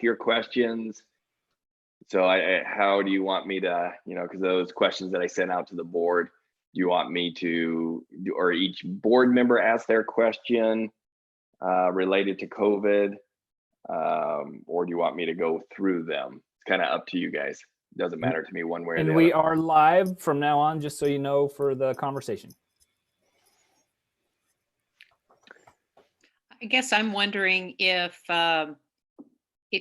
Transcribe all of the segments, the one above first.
your questions. So how do you want me to, because those questions that I sent out to the board, do you want me to do, or each board member ask their question related to COVID, or do you want me to go through them? It's kind of up to you guys. It doesn't matter to me one way or the other. And we are live from now on, just so you know, for the conversation. I guess I'm wondering if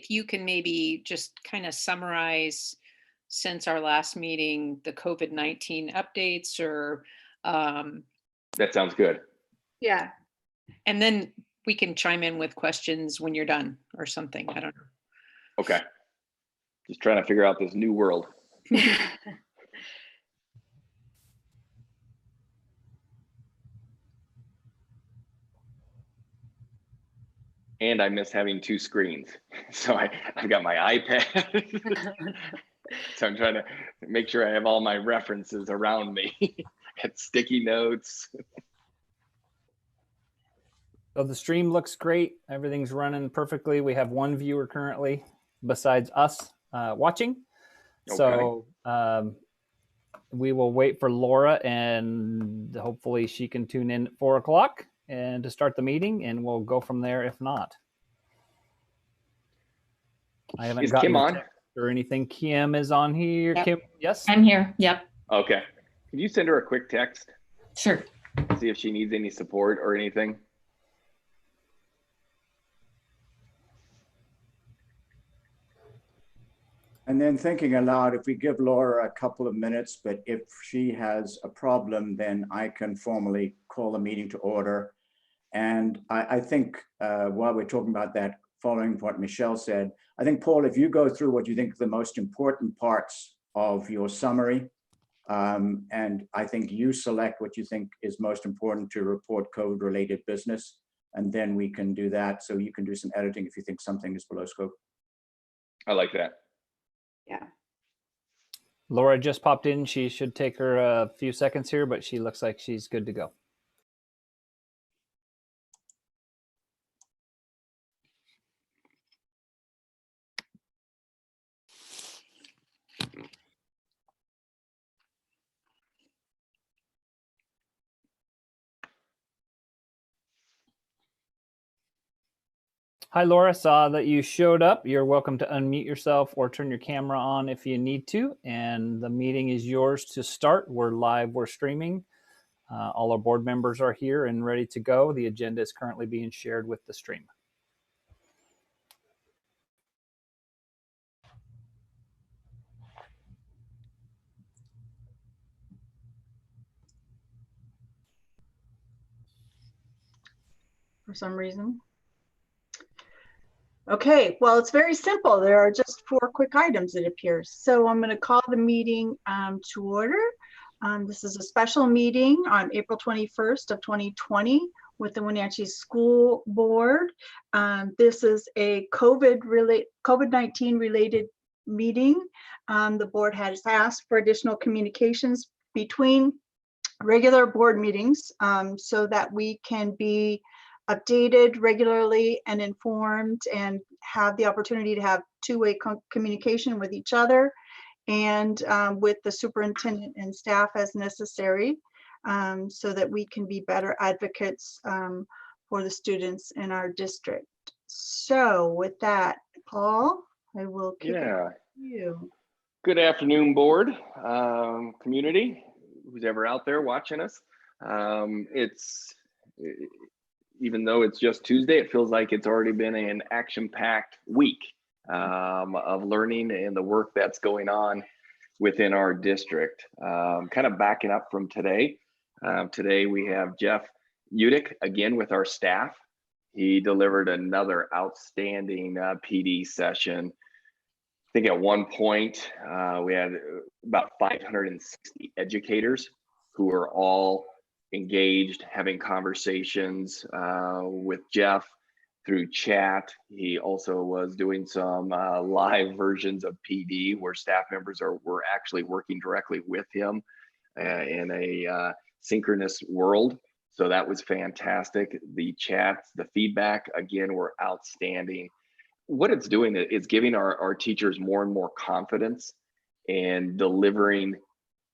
you can maybe just kind of summarize, since our last meeting, the COVID-19 updates, or that sounds good. Yeah. And then we can chime in with questions when you're done or something. I don't know. Okay. Just trying to figure out this new world. And I miss having two screens. So I've got my iPad. So I'm trying to make sure I have all my references around me. Got sticky notes. So the stream looks great. Everything's running perfectly. We have one viewer currently besides us watching. Okay. So we will wait for Laura, and hopefully she can tune in at 4 o'clock and to start the meeting, and we'll go from there if not. I haven't gotten Kim on or anything. Kim is on here. Yep. Kim, yes? I'm here. Yep. Okay. Can you send her a quick text? Sure. See if she needs any support or anything. And then thinking aloud, if we give Laura a couple of minutes, but if she has a problem, then I can formally call the meeting to order. And I think while we're talking about that, following what Michelle said, I think, Paul, if you go through what you think are the most important parts of your summary, and I think you select what you think is most important to report COVID-related business, and then we can do that. So you can do some editing if you think something is below scope. I like that. Yeah. Laura just popped in. She should take her a few seconds here, but she looks like she's good to go. Hi, Laura. Saw that you showed up. You're welcome to unmute yourself or turn your camera on if you need to. And the meeting is yours to start. We're live. We're streaming. All our board members are here and ready to go. The agenda is currently being shared with the stream. For some reason. Okay, well, it's very simple. There are just 4 quick items, it appears. So I'm going to call the meeting to order. This is a special meeting on April 21st of 2020 with the Wenatchee School Board. This is a COVID-19 related meeting. The board has asked for additional communications between regular board meetings so that we can be updated regularly and informed and have the opportunity to have two-way communication with each other and with the superintendent and staff as necessary, so that we can be better advocates for the students in our district. So with that, Paul, I will kick it to you. Good afternoon, board, community, who's ever out there watching us. Even though it's just Tuesday, it feels like it's already been an action-packed week of learning and the work that's going on within our district. Kind of backing up from today. Today we have Jeff Udick again with our staff. He delivered another outstanding PD session. I think at one point we had about 560 educators who are all engaged, having conversations with Jeff through chat. He also was doing some live versions of PD where staff members were actually working directly with him in a synchronous world. So that was fantastic. The chats, the feedback, again, were outstanding. what it's doing is giving our teachers more and more confidence and delivering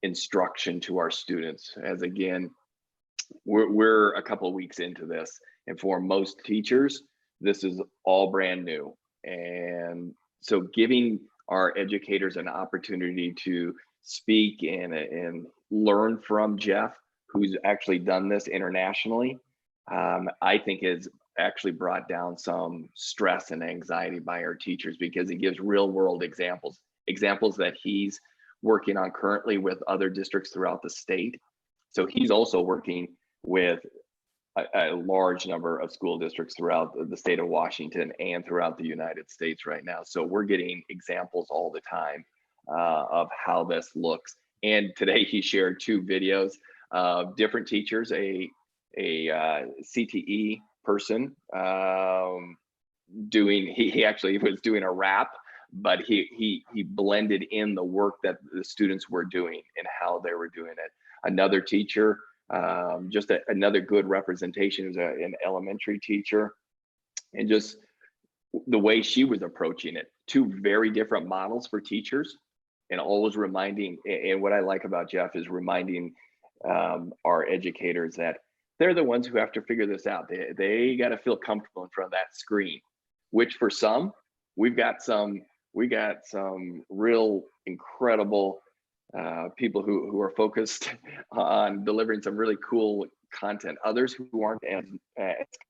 instruction to our students. As again, we're a couple of weeks into this, and for most teachers, this is all brand new. And so giving our educators an opportunity to speak and learn from Jeff, who's actually done this internationally, I think has actually brought down some stress and anxiety by our teachers, because it gives real world examples that he's working on currently with other districts throughout the state. So he's also working with a large number of school districts throughout the state of Washington and throughout the United States right now. So we're getting examples all the time of how this looks. And today he shared 2 videos of different teachers, a CTE person he actually was doing a rap, but he blended in the work that the students were doing and how they were doing it. Another teacher, just another good representation, is an elementary teacher, and just the way she was approaching it. 2 very different models for teachers, and always reminding, and what I like about Jeff is reminding our educators that they're the ones who have to figure this out. They got to feel comfortable in front of that screen, which for some, we got some real incredible people who are focused on delivering some really cool content. Others who aren't as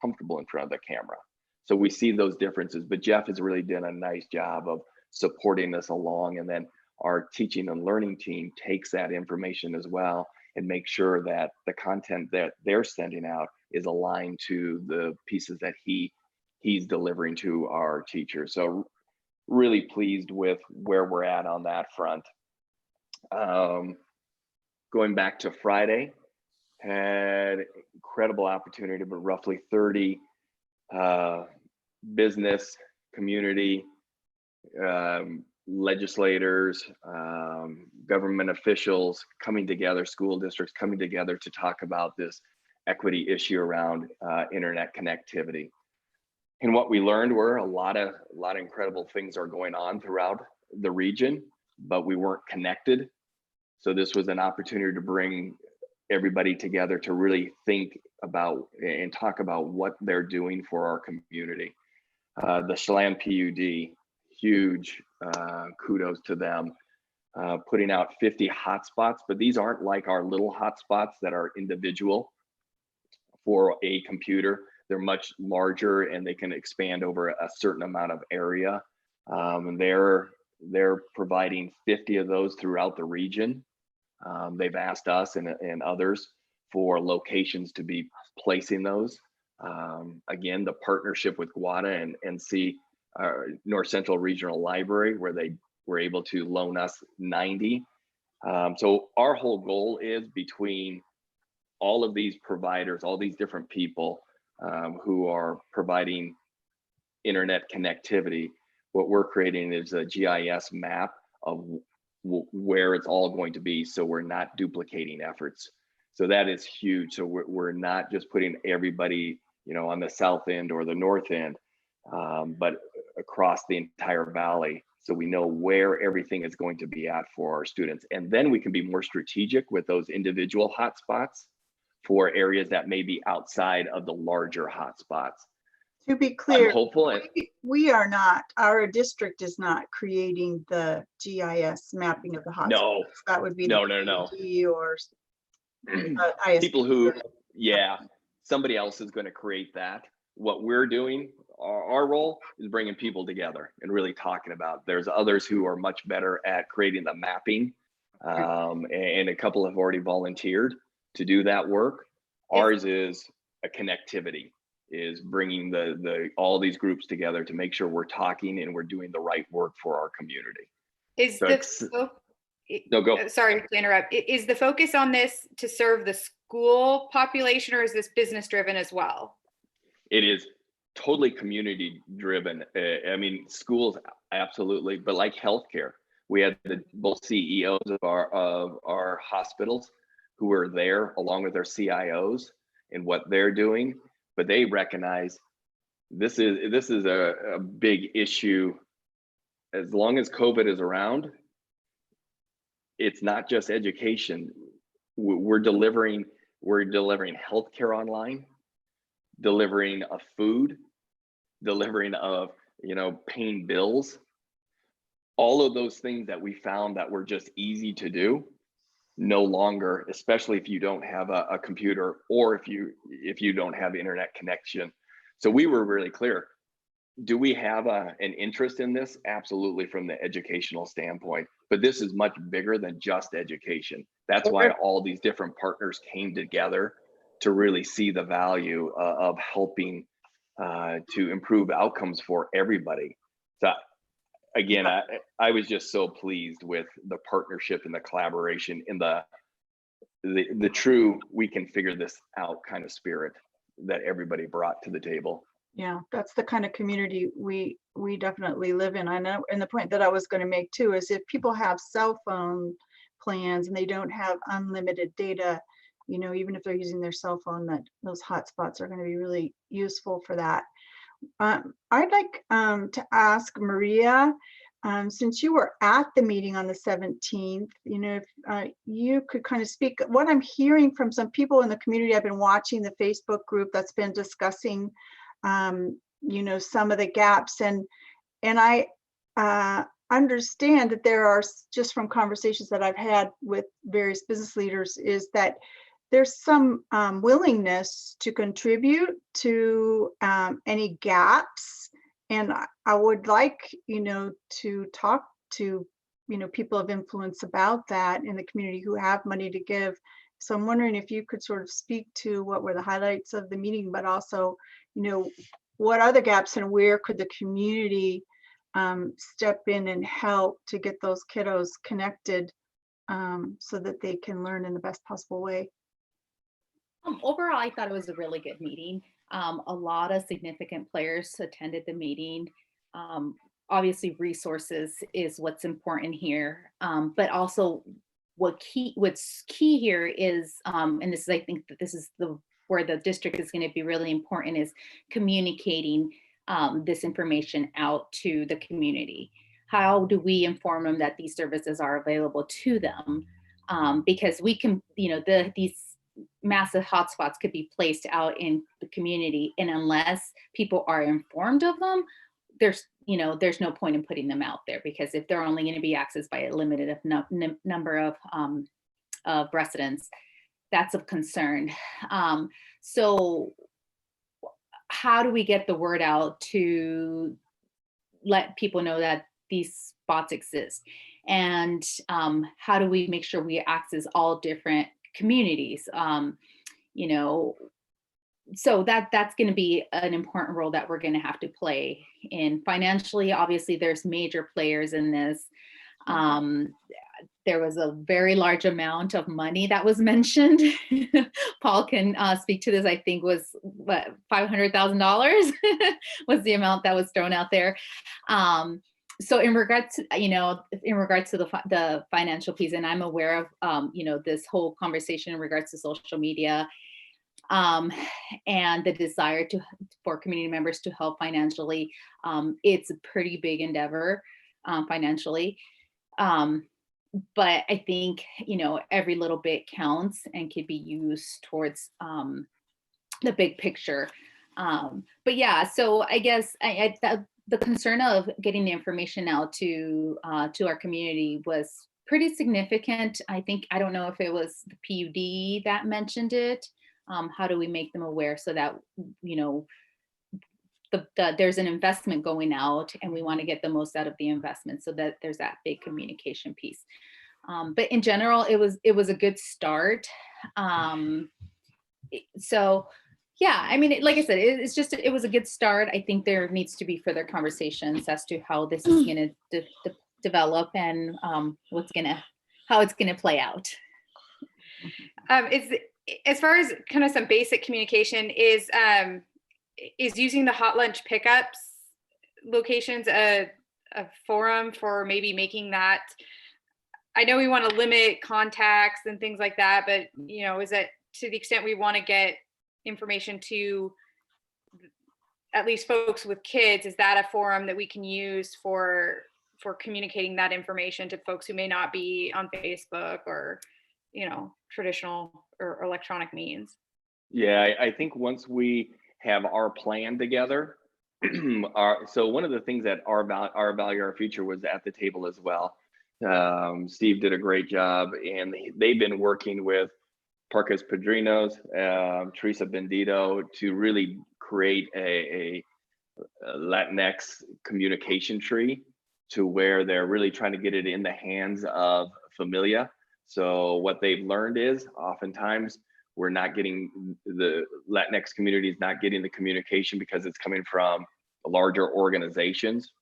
comfortable in front of the camera. So we see those differences, but Jeff has really done a nice job of supporting us along. And then our teaching and learning team takes that information as well and make sure that the content that they're sending out is aligned to the pieces that he's delivering to our teachers. So really pleased with where we're at on that front. Going back to Friday, had incredible opportunity, but roughly 30 business, community, legislators, government officials coming together, school districts coming together to talk about this equity issue around internet connectivity. And what we learned were a lot of incredible things are going on throughout the region, but we weren't connected. So this was an opportunity to bring everybody together to really think about and talk about what they're doing for our community. The Chelan PUD, huge kudos to them, putting out 50 hotspots, but these aren't like our little hotspots that are individual for a computer. They're much larger and they can expand over a certain amount of area. And they're providing 50 of those throughout the region. They've asked us and others for locations to be placing those. Again, the partnership with GWADA and NC, North Central Regional Library, where they were able to loan us 90. So our whole goal is, between all of these providers, all these different people who are providing internet connectivity, what we're creating is a GIS map of where it's all going to be, so we're not duplicating efforts. So that is huge. So we're not just putting everybody, on the south end or the north end, but across the entire valley, so we know where everything is going to be at for our students. And then we can be more strategic with those individual hotspots for areas that may be outside of the larger hotspots. To be clear, I'm hopeful. we are not, our district is not creating the GIS mapping of the hotspots. No, that would be no. PUD or ISP. People who, somebody else is going to create that. What we're doing, our role is bringing people together and really talking about. There's others who are much better at creating the mapping, and a couple have already volunteered to do that work. Ours is a connectivity, is bringing the all these groups together to make sure we're talking and we're doing the right work for our community. Sorry to interrupt. Is the focus on this to serve the school population, or is this business driven as well? It is totally community driven. I mean, schools, absolutely, but like healthcare, we had both CEOs of our hospitals who were there along with their CIOs and what they're doing, but they recognize this is a big issue. As long as COVID is around, it's not just education. We're delivering healthcare online, delivering of food, delivering of, paying bills. All of those things that we found that were just easy to do, no longer, especially if you don't have a computer or if you don't have internet connection. So we were really clear. Do we have an interest in this? Absolutely, from the educational standpoint, but this is much bigger than just education. That's why all these different partners came together to really see the value of helping to improve outcomes for everybody. So again, I was just so pleased with the partnership and the collaboration in the true, we can figure this out kind of spirit that everybody brought to the table. Yeah, that's the kind of community we definitely live in. I know, and the point that I was going to make too is if people have cell phone plans and they don't have unlimited data, even if they're using their cell phone, that those hotspots are going to be really useful for that. I'd like to ask Maria, since you were at the meeting on the 17th, if you could kind of speak. What I'm hearing from some people in the community, I've been watching the Facebook group that's been discussing some of the gaps, and I understand that there are, just from conversations that I've had with various business leaders, is that there's some willingness to contribute to any gaps, and I would like to talk to people of influence about that in the community who have money to give. So I'm wondering if you could sort of speak to what were the highlights of the meeting, but also what are the gaps and where could the community step in and help to get those kiddos connected so that they can learn in the best possible way. Overall, I thought it was a really good meeting. A lot of significant players attended the meeting. Obviously, resources is what's important here, but also what's key here is, and this is, I think that this is where the district is going to be really important, is communicating this information out to the community. How do we inform them that these services are available to them? Because we can, these massive hotspots could be placed out in the community, and unless people are informed of them, there's no point in putting them out there, because if they're only going to be accessed by a limited number of residents, that's of concern. So how do we get the word out to let people know that these spots exist? And how do we make sure we access all different communities? So that's going to be an important role that we're going to have to play in. Financially, obviously, there's major players in this. There was a very large amount of money that was mentioned. Paul can speak to this. I think was what, $500,000 was the amount that was thrown out there. So in regards to, the financial piece, and I'm aware of, this whole conversation in regards to social media, and the desire for community members to help financially. It's a pretty big endeavor financially. But I think, every little bit counts and can be used towards the big picture. But yeah, so I guess the concern of getting the information out to our community was pretty significant. I don't know if it was the PUD that mentioned it. How do we make them aware so that, there's an investment going out and we want to get the most out of the investment, so that there's that big communication piece. But in general, it was a good start. So yeah, I mean, like I said, it was a good start. I think there needs to be further conversations as to how this is going to develop and how it's going to play out. As far as kind of some basic communication, is using the hot lunch pickups locations a forum for maybe making that? I know we want to limit contacts and things like that, but is it to the extent we want to get information to at least folks with kids, is that a forum that we can use for communicating that information to folks who may not be on Facebook or, you know, traditional or electronic means? Yeah, I think once we have our plan together, so one of the things that our value, our future was at the table as well. Steve did a great job, and they've been working with Parcas Padrinos, Teresa Bendito, to really create a Latinx communication tree, to where they're really trying to get it in the hands of familia. So what they've learned is oftentimes we're not getting, the Latinx community is not getting the communication because it's coming from larger organizations.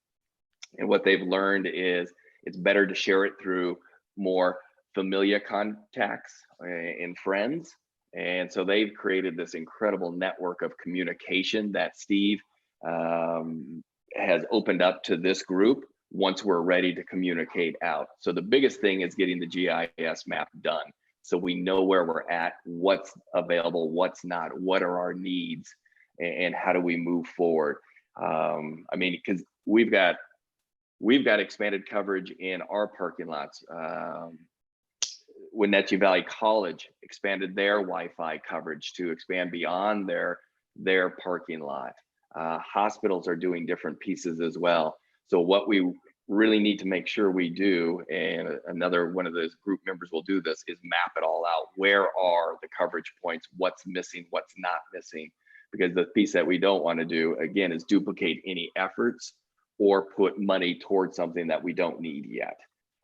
And what they've learned is it's better to share it through more familia contacts and friends. And so they've created this incredible network of communication that Steve has opened up to this group once we're ready to communicate out. So the biggest thing is getting the GIS map done, so we know where we're at, what's available, what's not, what are our needs, and how do we move forward. I mean, because we've got expanded coverage in our parking lots. Wenatchee Valley College expanded their Wi-Fi coverage to expand beyond their parking lot. Hospitals are doing different pieces as well. So what we really need to make sure we do, and another one of those group members will do this, is map it all out. Where are the coverage points? What's missing? What's not missing? Because the piece that we don't want to do, again, is duplicate any efforts or put money towards something that we don't need yet.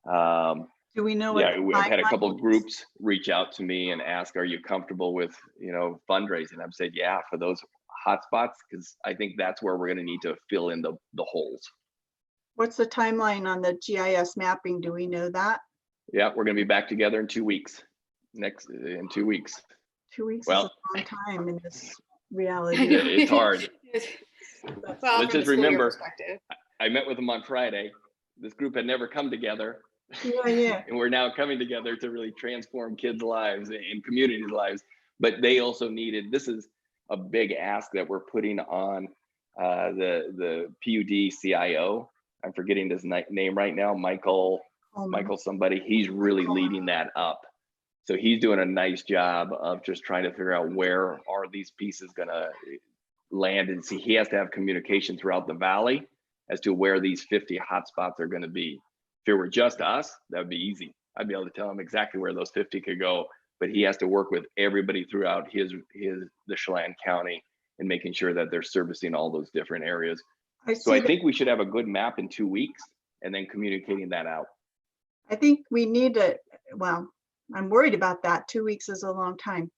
Do we know? Yeah, I've had a couple of groups reach out to me and ask, "Are you comfortable with, you know, fundraising?" I've said, "Yeah, for those hotspots," because I think that's where we're going to need to fill in the holes. What's the timeline on the GIS mapping? Do we know that? Yeah, we're going to be back together in 2 weeks. In 2 weeks. 2 weeks Well, is a long time in this reality. it's hard. Well, Let's from just the school year remember, perspective. I met with them on Friday. This group had never come together. Yeah. And we're now coming together to really transform kids' lives and communities' lives. But they also needed, this is a big ask that we're putting on the PUD CIO. I'm forgetting his name right now, Michael somebody. He's really leading that up. So he's doing a nice job of just trying to figure out where are these pieces gonna land, and see, he has to have communication throughout the valley as to where these 50 hotspots are gonna be. If it were just us, that would be easy. I'd be able to tell him exactly where those 50 could go, but he has to work with everybody throughout the Chelan County and making sure that they're servicing all those different areas. So I think we should have a good map in 2 weeks and then communicating that out. I think we need to, well, I'm worried about that. 2 weeks is a long time.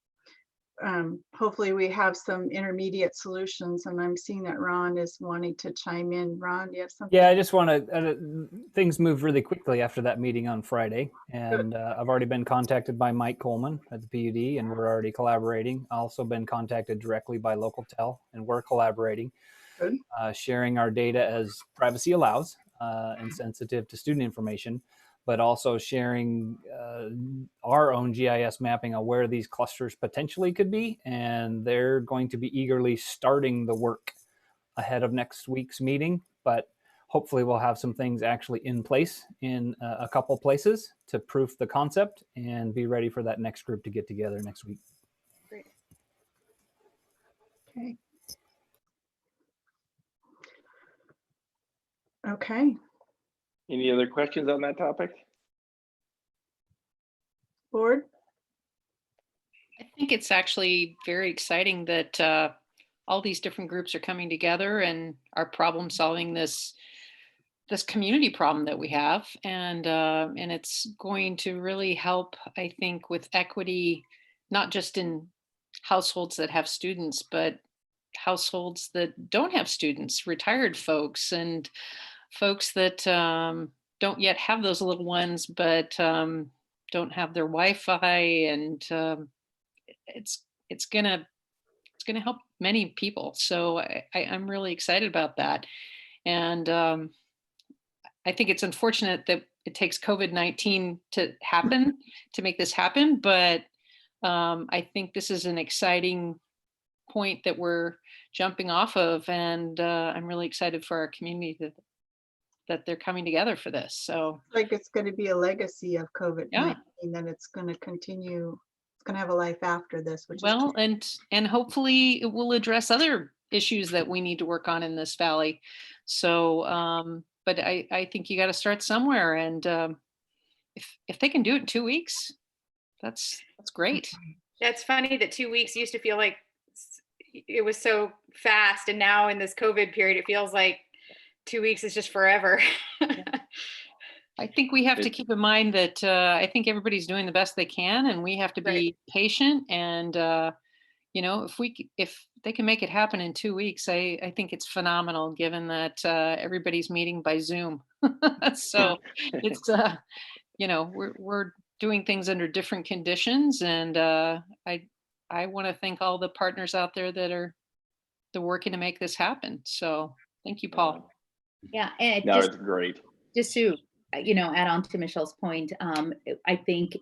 Hopefully we have some intermediate solutions, and I'm seeing that Ron is wanting to chime in. Ron, do you have something? Yeah, I just want to, things moved really quickly after that meeting on Friday, and I've already been contacted by Mike Coleman at the PUD, and we're already collaborating. Also been contacted directly by Local Tel, and we're collaborating, sharing our data as privacy allows and sensitive to student information, but also sharing our own GIS mapping on where these clusters potentially could be. And they're going to be eagerly starting the work ahead of next week's meeting, but hopefully we'll have some things actually in place in a couple places to proof the concept and be ready for that next group to get together next week. Great. Okay. Okay. Any other questions on that topic? Board? I think it's actually very exciting that all these different groups are coming together and are problem solving this community problem that we have, and it's going to really help, I think, with equity, not just in households that have students, but households that don't have students, retired folks, and folks that don't yet have those little ones, but don't have their Wi-Fi, and it's gonna help many people. So I'm really excited about that, and I think it's unfortunate that it takes COVID-19 to make this happen, but I think this is an exciting point that we're jumping off of, and I'm really excited for our community that they're coming together for this. So Like it's going to be a legacy of COVID-19, yeah. and it's going to continue. It's going to have a life after this, which Well, is and hopefully it will address other issues that we need to work on in this valley. So, but I think you got to start somewhere, and if they can do it in 2 weeks, that's great. That's funny that 2 weeks used to feel like it was so fast, and now in this COVID period, it feels like 2 weeks is just forever. I think we have to keep in mind that I think everybody's doing the best they can, and we have to be patient. And you know, if they can make it happen in 2 weeks, I think it's phenomenal, given that everybody's meeting by Zoom. So it's you know, we're doing things under different conditions, and I want to thank all the partners out there that are working to make this happen. So thank you, Paul. Yeah, and No, it's great. just to add on to Michelle's point, I think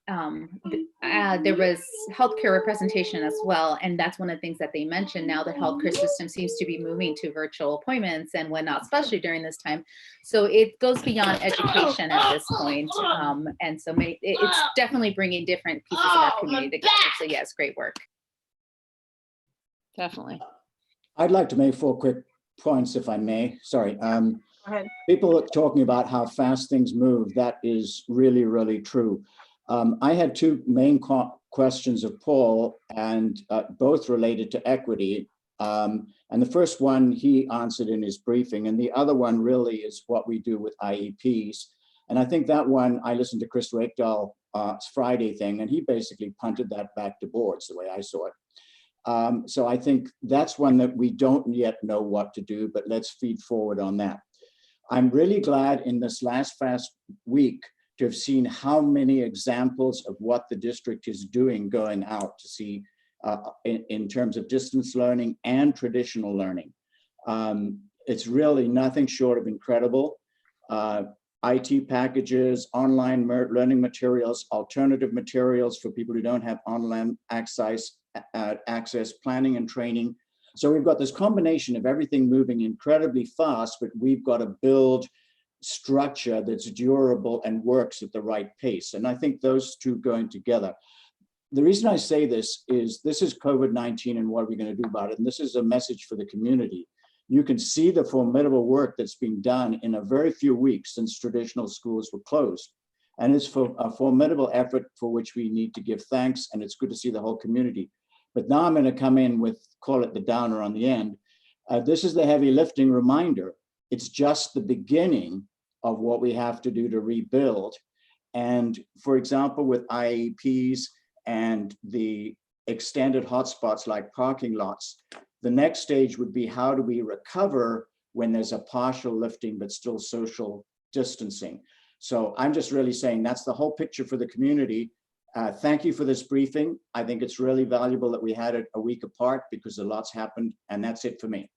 there was healthcare representation as well, and that's one of the things that they mentioned. Now the healthcare system seems to be moving to virtual appointments and whatnot, especially during this time. So it goes beyond education at this point, and so it's definitely bringing different pieces of our community together. So yes, great work. Definitely. I'd like to make 4 quick points, if I may. Sorry. Go ahead. People are talking about how fast things move. That is really, really true. I had 2 main questions of Paul, and both related to equity. And the first one he answered in his briefing, and the other one really is what we do with IEPs. And I think that one, I listened to Chris Rakedahl's Friday thing, and he basically punted that back to boards the way I saw it. So I think that's one that we don't yet know what to do, but let's feed forward on that. I'm really glad in this last fast week to have seen how many examples of what the district is doing going out to see in terms of distance learning and traditional learning. It's really nothing short of incredible. IT packages, online learning materials, alternative materials for people who don't have online access, planning and training. So we've got this combination of everything moving incredibly fast, but we've got to build structure that's durable and works at the right pace. And I think those two going together. The reason I say this is COVID-19 and what are we going to do about it? And this is a message for the community. You can see the formidable work that's been done in a very few weeks since traditional schools were closed. And it's for a formidable effort for which we need to give thanks. And it's good to see the whole community. But now I'm going to come in with, call it the downer on the end. This is the heavy lifting reminder. It's just the beginning of what we have to do to rebuild. And for example, with IEPs and the extended hotspots like parking lots, the next stage would be how do we recover when there's a partial lifting but still social distancing. So I'm just really saying that's the whole picture for the community. Thank you for this briefing. I think it's really valuable that we had it a week apart because a lot's happened, and that's it for me.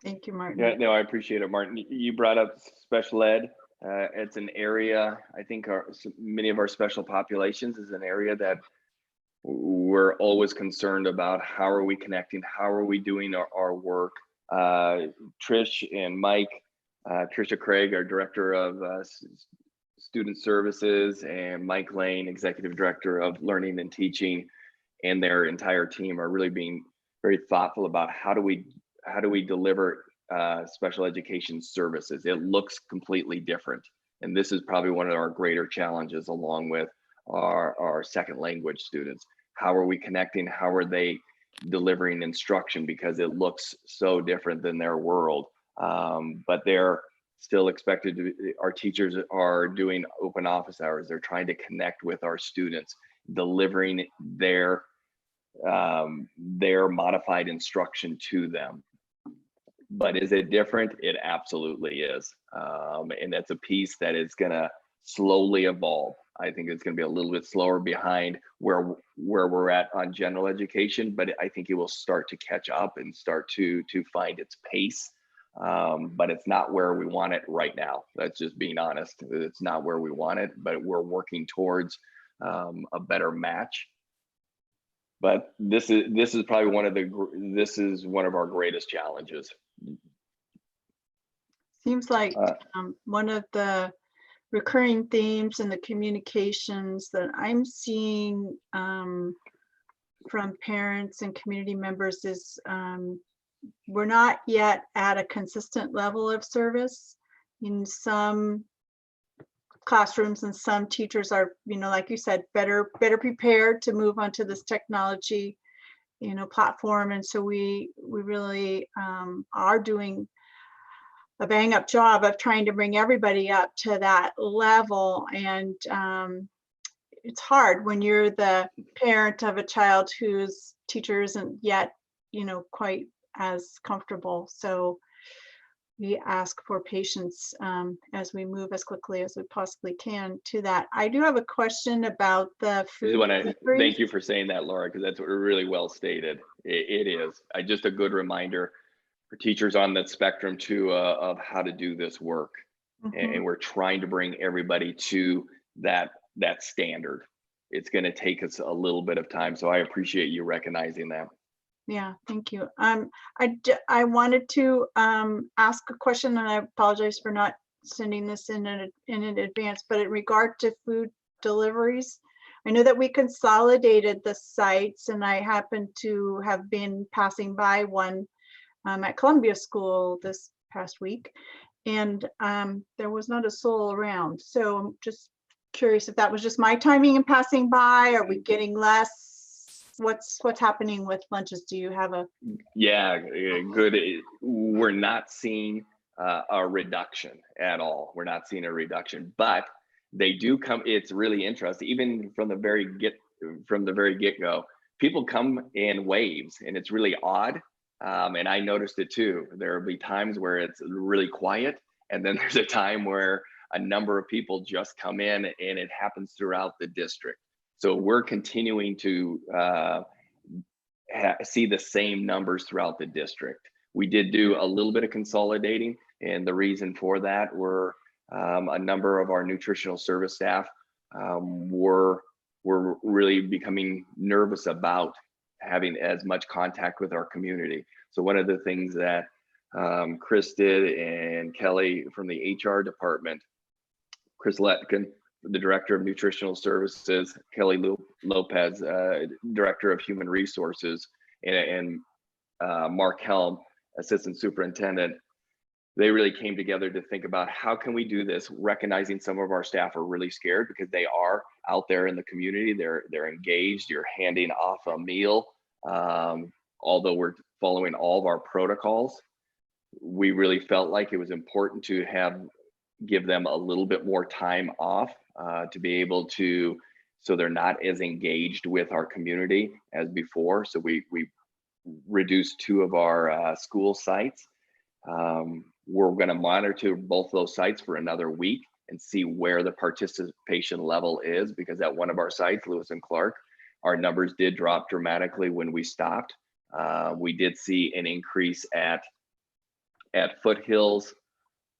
Thank you, Martin. Yeah, no, I appreciate it, Martin. You brought up special ed. It's an area, I think many of our special populations is an area that we're always concerned about. How are we connecting? How are we doing our work? Trish and Mike, Trisha Craig, our director of student services, and Mike Lane, executive director of learning and teaching, and their entire team are really being very thoughtful about how do we deliver special education services. It looks completely different, and this is probably one of our greater challenges, along with our second language students. How are we connecting? How are they delivering instruction? Because it looks so different than their world, but they're still expected to. Our teachers are doing open office hours. They're trying to connect with our students, delivering their modified instruction to them. But is it different? It absolutely is. And that's a piece that is gonna slowly evolve. I think it's gonna be a little bit slower behind where we're at on general education, but I think it will start to catch up and start to find its pace. But it's not where we want it right now. That's just being honest. It's not where we want it, but we're working towards a better match. But this is probably this is one of our greatest challenges. Seems like one of the recurring themes in the communications that I'm seeing from parents and community members is we're not yet at a consistent level of service. In some classrooms and some teachers are, like you said, better prepared to move onto this technology, platform. And so we really are doing a bang up job of trying to bring everybody up to that level. And it's hard when you're the parent of a child whose teacher isn't yet, quite as comfortable. So we ask for patience as we move as quickly as we possibly can to that. I do have a question about the food. Thank you for saying that, Laura, because that's really well stated. It is just a good reminder for teachers on that spectrum too of how to do this work. Mm-hmm. And we're trying to bring everybody to that standard. It's going to take us a little bit of time. So I appreciate you recognizing that. Yeah, thank you. I wanted to ask a question, and I apologize for not sending this in advance, but in regard to food deliveries, I know that we consolidated the sites, and I happen to have been passing by one at Columbia School this past week, and there was not a soul around. So I'm just curious if that was just my timing in passing by. Are we getting less? What's happening with lunches? Do you have a? Yeah, good. We're not seeing a reduction at all. We're not seeing a reduction, but they do come. It's really interesting. Even from the very get-go, people come in waves, and it's really odd. And I noticed it too. There will be times where it's really quiet, and then there's a time where a number of people just come in, and it happens throughout the district. So we're continuing to see the same numbers throughout the district. We did do a little bit of consolidating, and the reason for that were a number of our nutritional service staff were really becoming nervous about having as much contact with our community. So one of the things that Chris did, and Kelly from the HR department, Chris Letkin, the Director of Nutritional Services, Kelly Lopez, Director of Human Resources, and Mark Helm, Assistant Superintendent, they really came together to think about how can we do this, recognizing some of our staff are really scared because they are out there in the community, they're engaged, you're handing off a meal. Although we're following all of our protocols, we really felt like it was important to give them a little bit more time off to be able to, so they're not as engaged with our community as before. So we reduced 2 of our school sites. We're going to monitor both those sites for another week and see where the participation level is, because at one of our sites, Lewis and Clark, our numbers did drop dramatically when we stopped. We did see an increase at Foothills,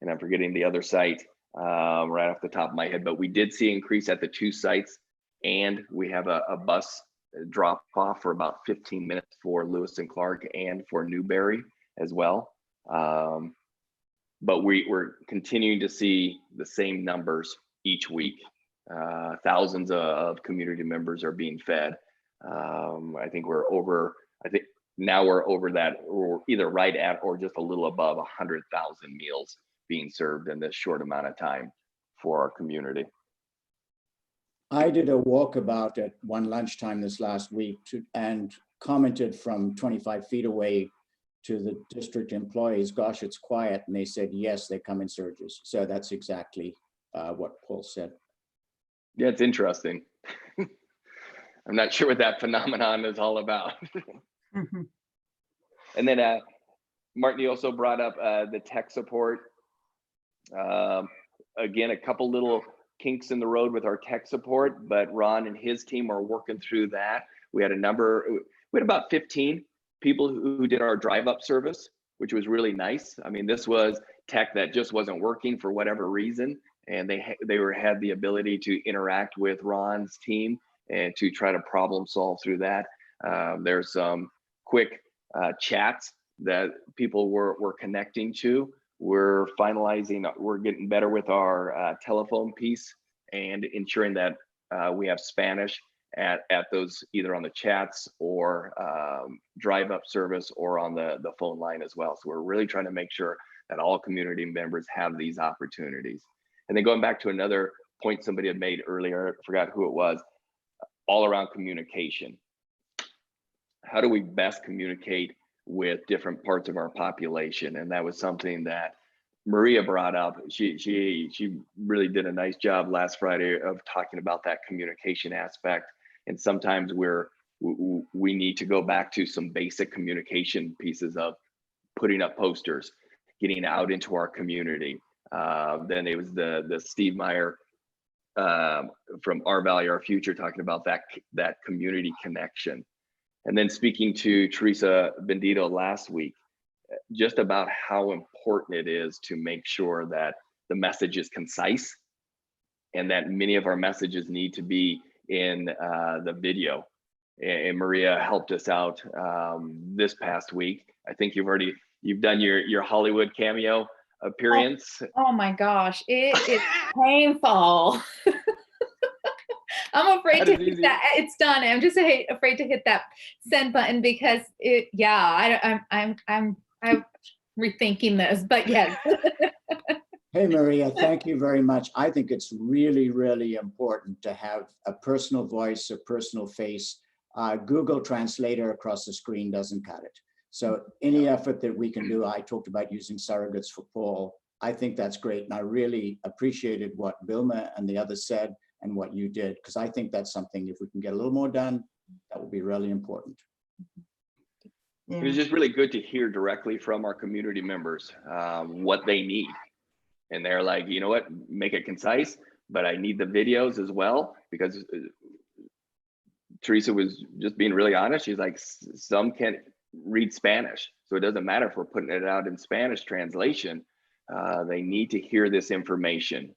and I'm forgetting the other site right off the top of my head, but we did see increase at the 2 sites, and we have a bus drop off for about 15 minutes for Lewis and Clark and for Newberry as well. But we're continuing to see the same numbers each week. Thousands of community members are being fed. I think now we're over that, or either right at or just a little above 100,000 meals being served in this short amount of time for our community. I did a walkabout at one lunchtime this last week and commented from 25 feet away to the district employees, gosh, it's quiet. And they said, yes, they come in surges. So that's exactly what Paul said. Yeah, it's interesting. I'm not sure what that phenomenon is all about. Mm-hmm. And then Martin, you also brought up the tech support. Again, a couple little kinks in the road with our tech support, but Ron and his team are working through that. We had about 15 people who did our drive-up service, which was really nice. I mean, this was tech that just wasn't working for whatever reason, and they had the ability to interact with Ron's team and to try to problem solve through that. There's some quick chats that people were connecting to. We're finalizing, we're getting better with our telephone piece and ensuring that we have Spanish at those, either on the chats or drive up service or on the phone line as well. So we're really trying to make sure that all community members have these opportunities. And then going back to another point somebody had made earlier, I forgot who it was, all around communication. How do we best communicate with different parts of our population? And that was something that Maria brought up. She really did a nice job last Friday of talking about that communication aspect. And sometimes we need to go back to some basic communication pieces of putting up posters, getting out into our community. Then it was the Steve Meyer from Our Valley, Our Future, talking about that community connection. And then speaking to Teresa Bendito last week, just about how important it is to make sure that the message is concise and that many of our messages need to be in the video. And Maria helped us out this past week. I think you've done your Hollywood cameo appearance. Oh my gosh, it is painful. I'm afraid to hit that. It's done. I'm just afraid to hit that send button because I'm rethinking this, but yes. Hey, Maria, thank you very much. I think it's really, really important to have a personal voice, a personal face. Google Translator across the screen doesn't cut it. So any effort that we can do, I talked about using surrogates for Paul. I think that's great. And I really appreciated what Vilma and the others said and what you did, because I think that's something, if we can get a little more done, that would be really important. It was just really good to hear directly from our community members what they need. And they're like, you know what, make it concise, but I need the videos as well, because Teresa was just being really honest. She's like, some can't read Spanish. So it doesn't matter if we're putting it out in Spanish translation. They need to hear this information.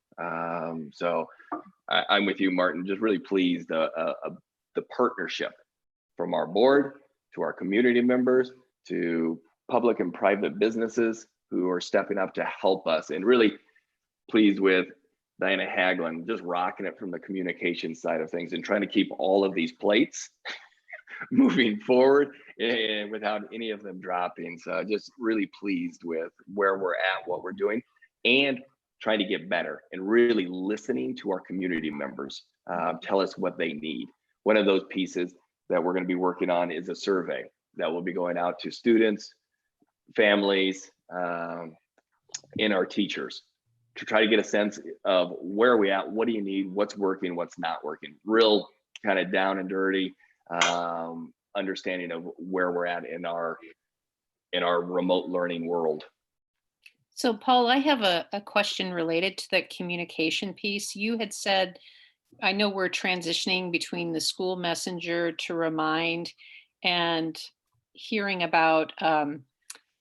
So I'm with you, Martin, just really pleased the partnership from our board to our community members to public and private businesses who are stepping up to help us, and really pleased with Diana Haglund just rocking it from the communication side of things and trying to keep all of these plates moving forward and without any of them dropping. So just really pleased with where we're at, what we're doing, and trying to get better and really listening to our community members tell us what they need. One of those pieces that we're going to be working on is a survey that will be going out to students, families, and our teachers to try to get a sense of where are we at, what do you need, what's working, what's not working. Real kind of down and dirty understanding of where we're at in our remote learning world. So Paul, I have a question related to that communication piece. You had said, I know we're transitioning between the school messenger to Remind, and hearing about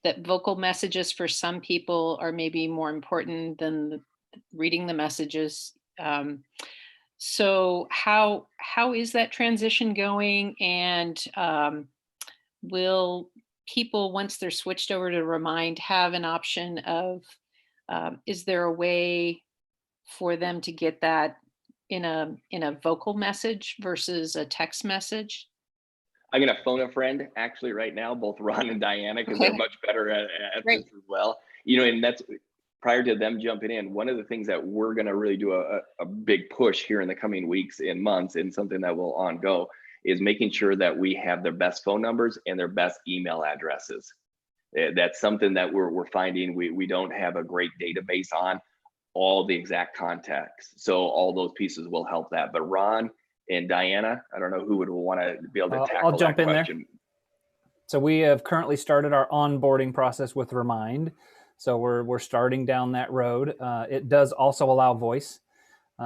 that vocal messages for some people are maybe more important than reading the messages. So how is that transition going? And will people, once they're switched over to Remind, have an option of, is there a way for them to get that in a vocal message versus a text message? I'm gonna phone a friend actually right now, both Ron and Diana, because they're much better at this as well. You know, and that's prior to them jumping in. One of the things that we're gonna really do a big push here in the coming weeks and months, and something that will ongo, is making sure that we have their best phone numbers and their best email addresses. That's something that we're finding we don't have a great database on all the exact contacts. So all those pieces will help that. But Ron and Diana, I don't know who would want to be able to tackle I'll jump that in question. there. So we have currently started our onboarding process with Remind. So we're starting down that road. It does also allow voice.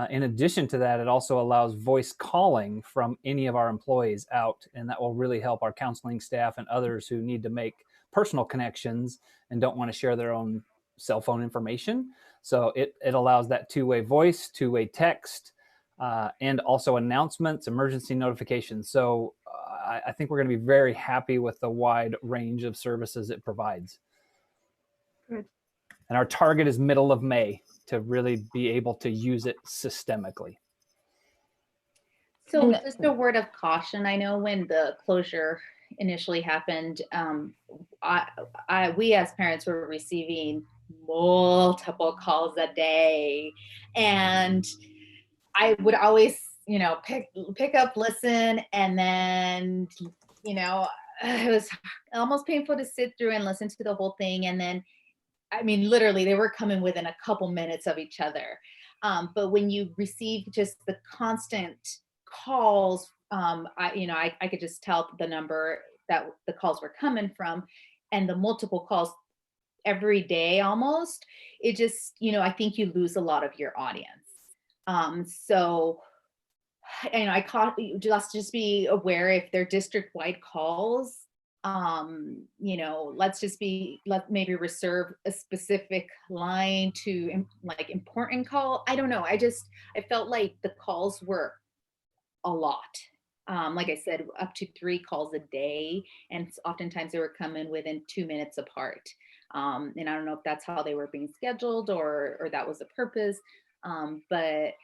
In addition to that, it also allows voice calling from any of our employees out, and that will really help our counseling staff and others who need to make personal connections and don't want to share their own cell phone information. So it allows that two-way voice, two-way text, and also announcements, emergency notifications. So I think we're going to be very happy with the wide range of services it provides. Good. And our target is middle of May to really be able to use it systemically. So just a word of caution. I know when the closure initially happened, we as parents were receiving multiple calls a day, and I would always, pick up, listen, and then, it was almost painful to sit through and listen to the whole thing. And then, I mean, literally, they were coming within a couple minutes of each other. But when you receive just the constant calls, I could just tell the number that the calls were coming from, and the multiple calls every day almost, it just, I think you lose a lot of your audience. So, just be aware if they're district-wide calls, let's maybe reserve a specific line to like important call. I don't know. I felt like the calls were a lot. Like I said, up to 3 calls a day, and oftentimes they were coming within 2 minutes apart. And I don't know if that's how they were being scheduled or that was the purpose. But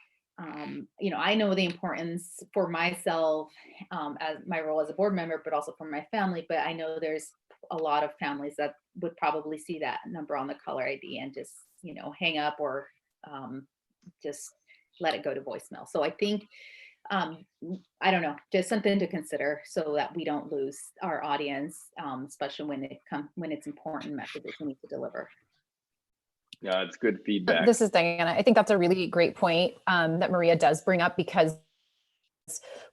I know the importance for myself as my role as a board member, but also for my family. But I know there's a lot of families that would probably see that number on the caller ID and just, hang up or just let it go to voicemail. So I think, I don't know, just something to consider so that we don't lose our audience, especially when it's important messages we need to deliver. Yeah, it's good feedback. This is Diana. I think that's a really great point that Maria does bring up, because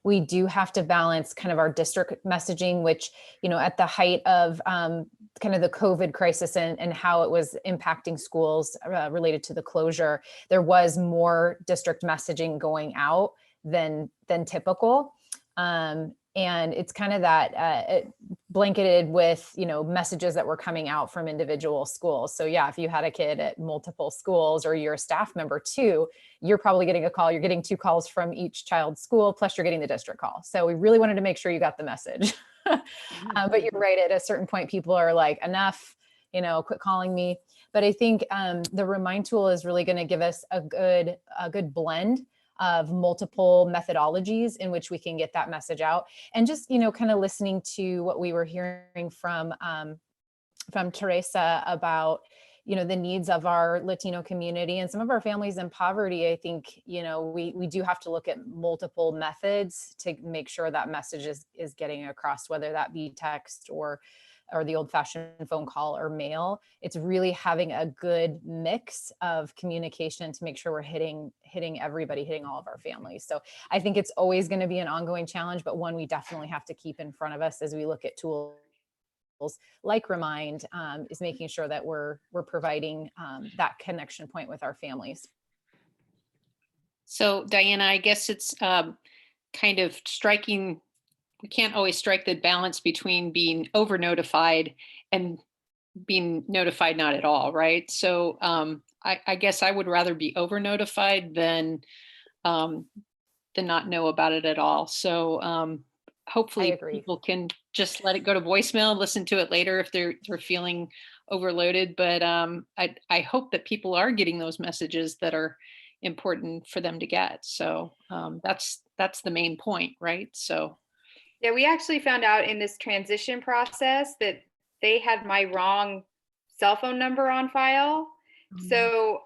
we do have to balance kind of our district messaging, which, at the height of kind of the COVID crisis and how it was impacting schools related to the closure, there was more district messaging going out than typical. And it's kind of that blanketed with, messages that were coming out from individual schools. So yeah, if you had a kid at multiple schools or you're a staff member too, you're probably getting a call. You're getting 2 calls from each child's school, plus you're getting the district call. So we really wanted to make sure you got the message. But you're right, at a certain point, people are like, enough, quit calling me. But I think the Remind tool is really going to give us a good blend of multiple methodologies in which we can get that message out. And just, kind of listening to what we were hearing from Teresa about, the needs of our Latino community and some of our families in poverty. I think, we do have to look at multiple methods to make sure that message is getting across, whether that be text or the old-fashioned phone call or mail. It's really having a good mix of communication to make sure we're hitting everybody, hitting all of our families. So I think it's always going to be an ongoing challenge, but one we definitely have to keep in front of us as we look at tools like Remind, is making sure that we're providing that connection point with our families. So Diana, I guess it's kind of striking. We can't always strike the balance between being over notified and being notified not at all, right? So I guess I would rather be over notified than not know about it at all. So hopefully people can just let it go to voicemail and listen to it later if they're feeling overloaded. But I hope that people are getting those messages that are important for them to get. So that's the main point, right? So. Yeah, we actually found out in this transition process that they had my wrong cell phone number on file. Mm-hmm. So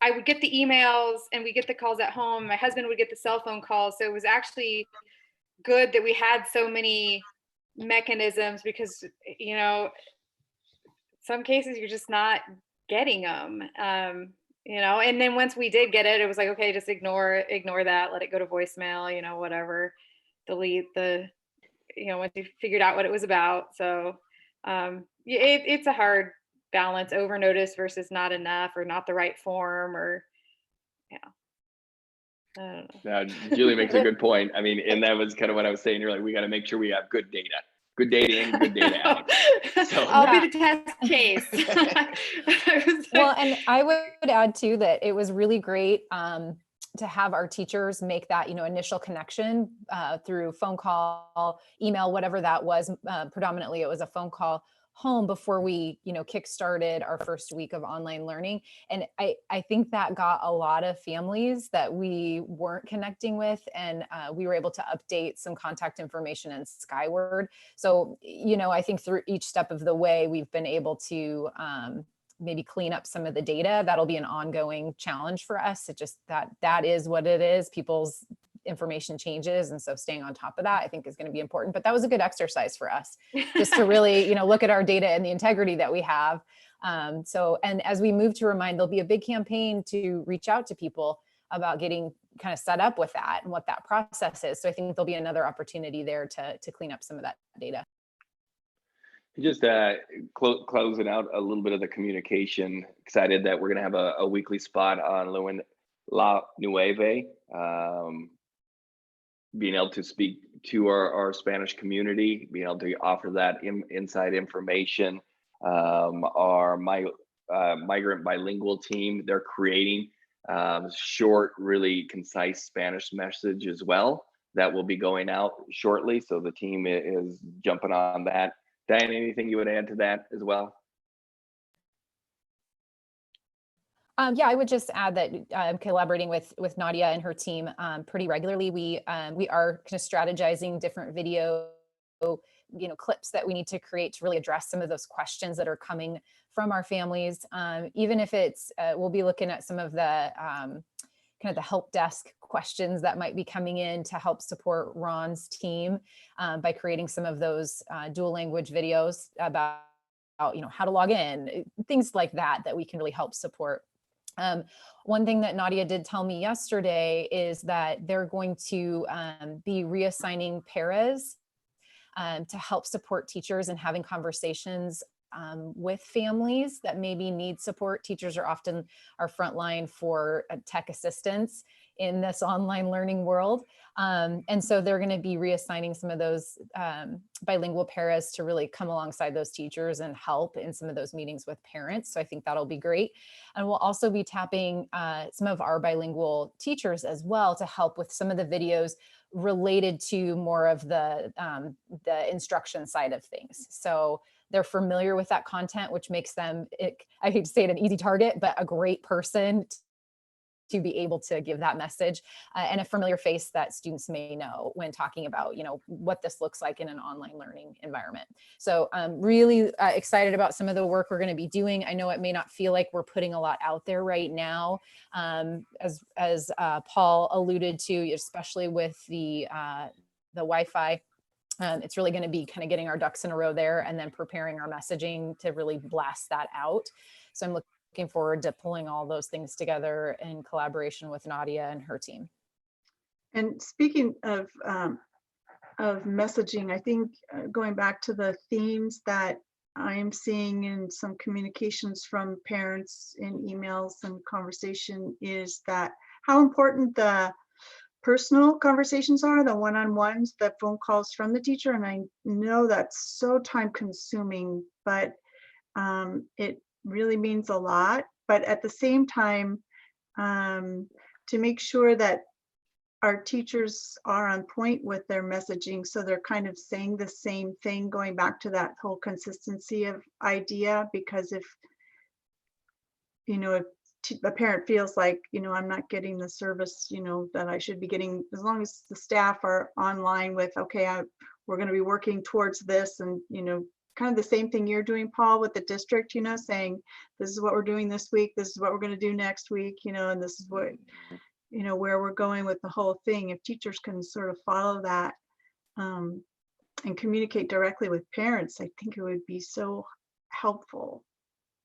I would get the emails and we get the calls at home. My husband would get the cell phone calls. So it was actually good that we had so many mechanisms, because, some cases you're just not getting them. And then once we did get it, it was like, okay, just ignore that, let it go to voicemail, whatever. Delete the, once you figured out what it was about. So it's a hard balance, over notice versus not enough, or not the right form, or I don't know. Yeah, Julie makes a good point. I mean, and that was kind of what I was saying. You're like, we got to make sure we have good data in, good data out. So I'll be the test case. Well, and I would add too that it was really great to have our teachers make that, initial connection through phone call, email, whatever that was. Predominantly, it was a phone call home before we, kick-started our first week of online learning. And I think that got a lot of families that we weren't connecting with, and we were able to update some contact information in Skyward. So, I think through each step of the way, we've been able to maybe clean up some of the data. That'll be an ongoing challenge for us. It just that is what it is. People's information changes, and so staying on top of that, I think, is going to be important. But that was a good exercise for us, just to really, look at our data and the integrity that we have. And as we move to Remind, there'll be a big campaign to reach out to people about getting kind of set up with that and what that process is. So I think there'll be another opportunity there to clean up some of that data. Just closing out a little bit of the communication. Excited that we're going to have a weekly spot on La Nueve. Being able to speak to our Spanish community, being able to offer that inside information. Our migrant bilingual team, they're creating short, really concise Spanish message as well that will be going out shortly. So the team is jumping on that. Diane, anything you would add to that as well? Yeah, I would just add that I'm collaborating with Nadia and her team pretty regularly. We are kind of strategizing different video, clips that we need to create to really address some of those questions that are coming from our families. Even if it's, we'll be looking at some of the kind of the help desk questions that might be coming in to help support Ron's team by creating some of those dual language videos about how to log in, things like that we can really help support. One thing that Nadia did tell me yesterday is that they're going to be reassigning paras to help support teachers and having conversations with families that maybe need support. Teachers are often our frontline for tech assistance in this online learning world. And so they're going to be reassigning some of those bilingual paras to really come alongside those teachers and help in some of those meetings with parents. So I think that'll be great. And we'll also be tapping some of our bilingual teachers as well to help with some of the videos related to more of the instruction side of things. So they're familiar with that content, which makes them, I hate to say it, an easy target, but a great person to be able to give that message and a familiar face that students may know when talking about, what this looks like in an online learning environment. So I'm really excited about some of the work we're going to be doing. I know it may not feel like we're putting a lot out there right now, as Paul alluded to, especially with the Wi-Fi. It's really going to be kind of getting our ducks in a row there and then preparing our messaging to really blast that out. So I'm looking forward to pulling all those things together in collaboration with Nadia and her team. And speaking of messaging, I think going back to the themes that I'm seeing in some communications from parents in emails and conversation is that how important the personal conversations are, the one-on-ones, the phone calls from the teacher. And I know that's so time consuming, but it really means a lot. But at the same time, to make sure that our teachers are on point with their messaging, so they're kind of saying the same thing, going back to that whole consistency of idea, because if a parent feels like, I'm not getting the service, that I should be getting, as long as the staff are online with, okay, we're going to be working towards this, and, kind of the same thing you're doing, Paul, with the district, saying, this is what we're doing this week, this is what we're going to do next week, and this is what, where we're going with the whole thing. If teachers can sort of follow that and communicate directly with parents, I think it would be so helpful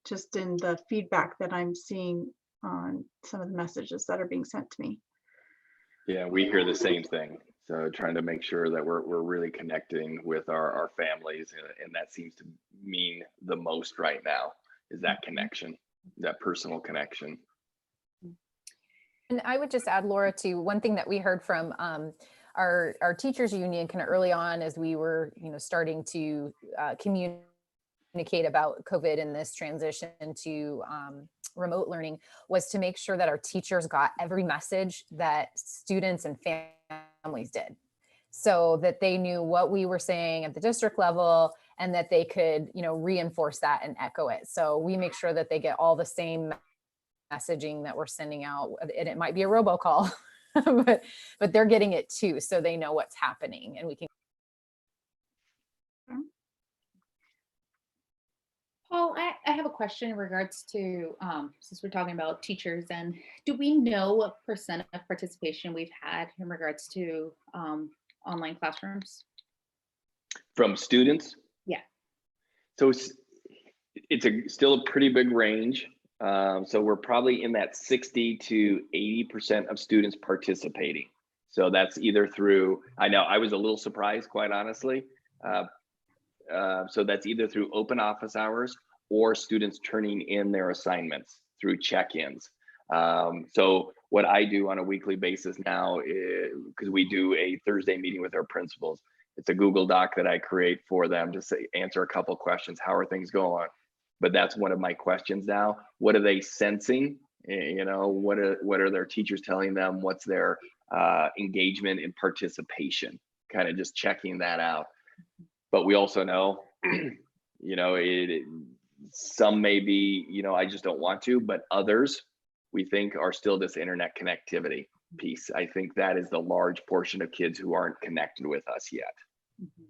just in the feedback that I'm seeing on some of the messages that are being sent to me. Yeah, we hear the same thing. So trying to make sure that we're really connecting with our families, and that seems to mean the most right now is that connection, that personal connection. And I would just add, Laura, to one thing that we heard from our teachers union kind of early on as we were, starting to communicate about COVID and this transition to remote learning was to make sure that our teachers got every message that students and families did, so that they knew what we were saying at the district level and that they could, you know, reinforce that and echo it. So we make sure that they get all the same messaging that we're sending out, and it might be a robocall, but they're getting it too, so they know what's happening and we can. Paul, I have a question in regards to, since we're talking about teachers, and do we know what % of participation we've had in regards to online classrooms? From students? Yeah. So it's still a pretty big range. So we're probably in that 60 to 80% of students participating. So that's either through, I know I was a little surprised, quite honestly. So that's either through open office hours or students turning in their assignments through check-ins. So what I do on a weekly basis now, because we do a Thursday meeting with our principals, it's a Google Doc that I create for them to say, answer a couple questions. How are things going? But that's one of my questions now. What are they sensing? You know, what are their teachers telling them? What's their engagement and participation? Kind of just checking that out. But we also know, you know, some may be, you know, I just don't want to, but others we think are still this internet connectivity piece. I think that is the large portion of kids who aren't connected with us yet. Mm-hmm.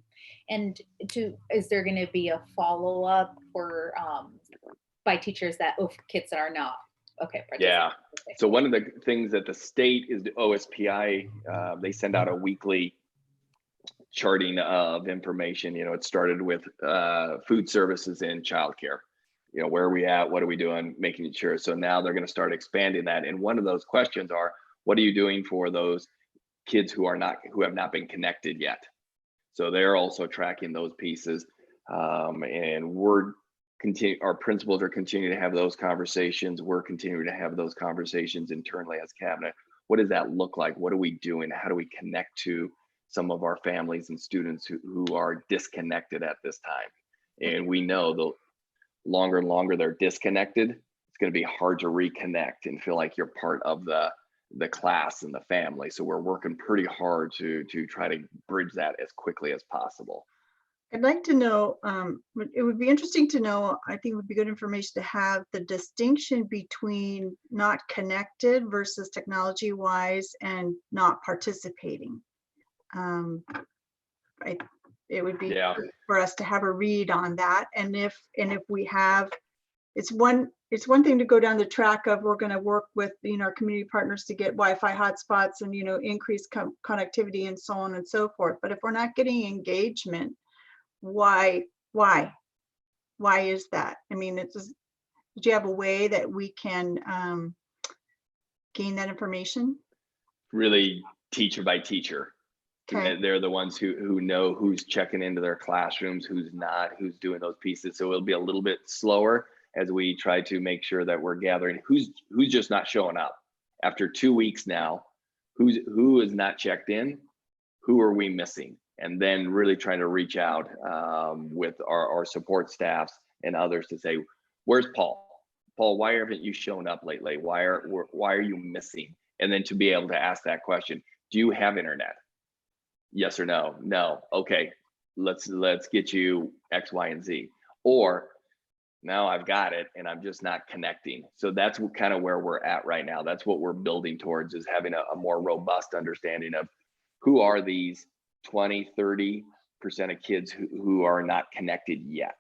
And is there going to be a follow-up for by teachers that kids that are not okay? Yeah. So one of the things that the state is the OSPI, they send out a weekly charting of information. You know, it started with food services and childcare. You know, where are we at? What are we doing? Making sure. So now they're going to start expanding that. And one of those questions are, what are you doing for those kids who have not been connected yet? So they're also tracking those pieces, and our principals are continuing to have those conversations. We're continuing to have those conversations internally as cabinet. What does that look like? What are we doing? How do we connect to some of our families and students who are disconnected at this time? And we know the longer and longer they're disconnected, it's going to be hard to reconnect and feel like you're part of the class and the family. So we're working pretty hard to try to bridge that as quickly as possible. I'd like to know, it would be interesting to know, I think it would be good information to have the distinction between not connected versus technology wise and not participating. It would be good for us to have a read on that. And if we have, it's one thing to go down the track of we're going to work with, you know, our community partners to get Wi-Fi hotspots and, you know, increase connectivity and so on and so forth. But if we're not getting engagement, why is that? I mean, do you have a way that we can gain that information? Really teacher by teacher. Okay. They're the ones who know who's checking into their classrooms, who's not, who's doing those pieces. So it'll be a little bit slower as we try to make sure that we're gathering who's just not showing up after 2 weeks now. Who is not checked in? Who are we missing? And then really trying to reach out with our support staffs and others to say, where's Paul? Paul, why haven't you shown up lately? Why are you missing? And then to be able to ask that question, do you have internet? Yes or no? No. Okay, let's get you X, Y, and Z. Or now I've got it and I'm just not connecting. So that's kind of where we're at right now. That's what we're building towards, is having a more robust understanding of who are these 20-30% of kids who are not connected yet.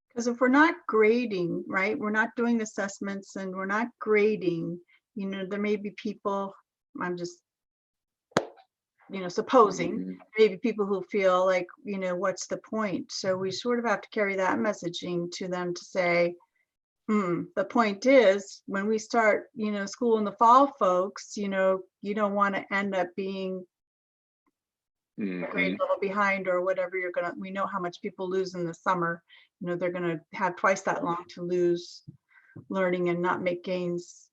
Because if we're not grading, right, we're not doing assessments and we're not grading, you know, there may be people, I'm just, you know, supposing, maybe people who feel like, you know, what's the point? So we sort of have to carry that messaging to them to say, the point is when we start, you know, school in the fall, folks, you know, you don't want to end up being a grade level behind or whatever we know how much people lose in the summer. You know, they're going to have twice that long to lose learning and not make gains.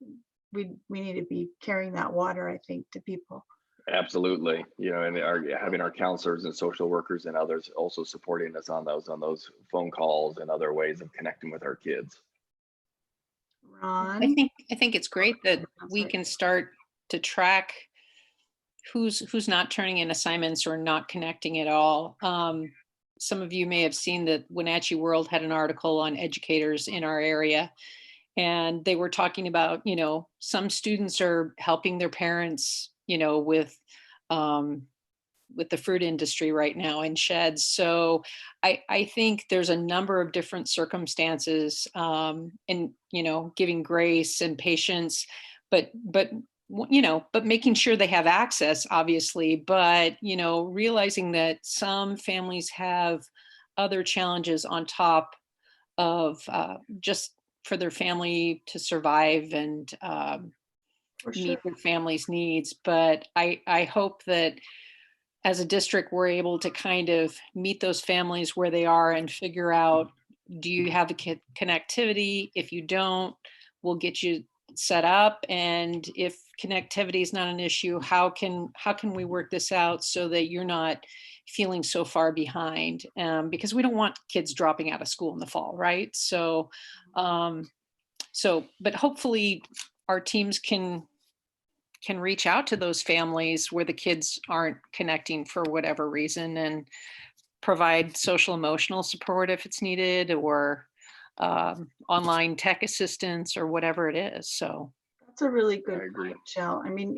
We need to be carrying that water, I think, to people. Absolutely. You know, and having our counselors and social workers and others also supporting us on those phone calls and other ways of connecting with our kids. Ron? I think it's great that we can start to track who's not turning in assignments or not connecting at all. Some of you may have seen that Wenatchee World had an article on educators in our area, and they were talking about, some students are helping their parents, with the fruit industry right now in sheds. So I think there's a number of different circumstances, and, giving grace and patience, but making sure they have access, obviously, but, realizing that some families have other challenges on top of just for their family to survive and meet their family's needs. But I hope that as a district, we're able to kind of meet those families where they are and figure out, do you have the connectivity? If you don't, we'll get you set up. And if connectivity is not an issue, how can we work this out so that you're not feeling so far behind? Because we don't want kids dropping out of school in the fall, right? So, but hopefully our teams can reach out to those families where the kids aren't connecting for whatever reason, and provide social emotional support if it's needed, or online tech assistance, or whatever it is. So that's a really good point, Jill. I mean,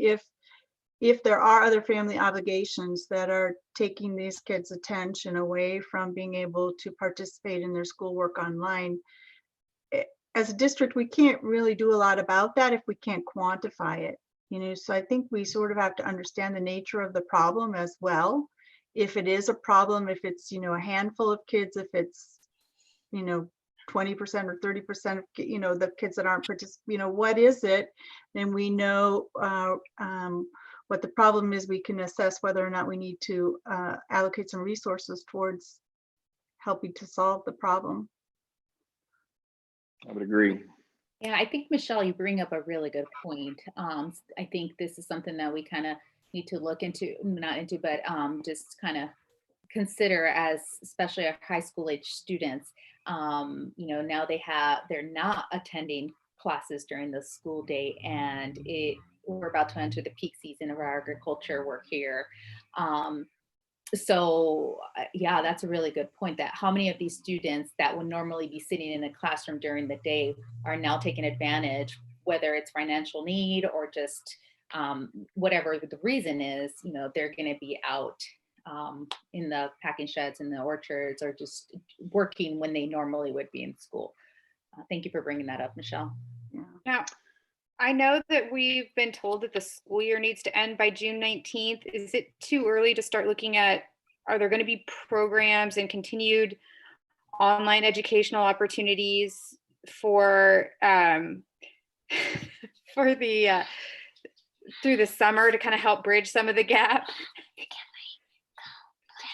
if there are other family obligations that are taking these kids' attention away from being able to participate in their schoolwork online, as a district, we can't really do a lot about that if we can't quantify it. So I think we sort of have to understand the nature of the problem as well. If it is a problem, if it's, a handful of kids, if it's, 20% or 30% of, the kids that aren't participating, what is it? Then we know what the problem is. We can assess whether or not we need to allocate some resources towards helping to solve the problem. I would agree. Yeah, I think, Michelle, you bring up a really good point. I think this is something that we kind of need to look into, not into, but just kind of consider, as especially our high school age students. Now they're not attending classes during the school day, and we're about to enter the peak season of our agriculture work here. So yeah, that's a really good point, that how many of these students that would normally be sitting in a classroom during the day are now taking advantage, whether it's financial need or just whatever the reason is, they're going to be out in the packing sheds, in the orchards, or just working when they normally would be in school. Thank you for bringing that up, Michelle. Yeah. Now, I know that we've been told that the school year needs to end by June 19th. Is it too early to start looking at, are there going to be programs and continued online educational opportunities for the through the summer to kind of help bridge some of the gap?